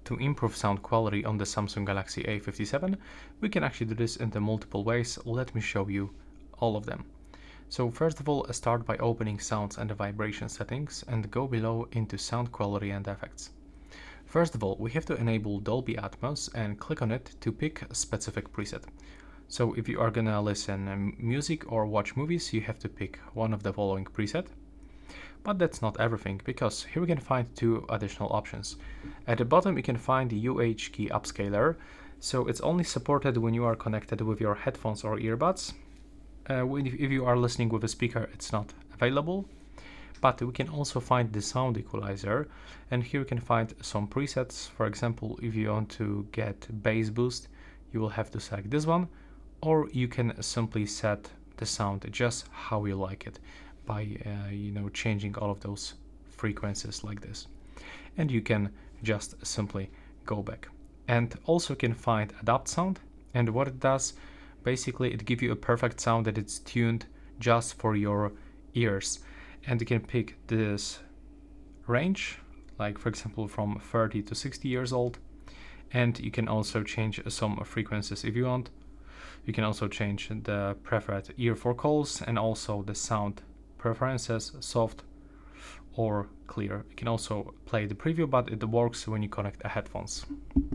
to improve sound quality on the Samsung Galaxy A57, we can actually do this in the multiple ways. Let me show you all of them. So first of all, start by opening sounds and the vibration settings and go below into sound quality and effects. First of all, we have to enable Dolby Atmos and click on it to pick a specific preset. So if you are gonna listen music or watch movies, you have to pick one of the following preset. But that's not everything, because here we can find two additional options. At the bottom you can find the UH key upscaler, so it's only supported when you are connected with your headphones or earbuds. If you are listening with a speaker, it's not available. But we can also find the sound equalizer, and here you can find some presets. For example, if you want to get bass boost, you will have to select this one, or you can simply set the sound just how you like it by changing all of those frequencies like this, and you can just simply go back. And also you can find adapt sound, and what it does, basically it gives you a perfect sound that it's tuned just for your ears. And you can pick this range, like for example from 30 to 60 years old, and you can also change some frequencies if you want. You can also change the preferred ear for calls and also the sound preferences, soft or clear. You can also play the preview, but it works when you connect a headphones.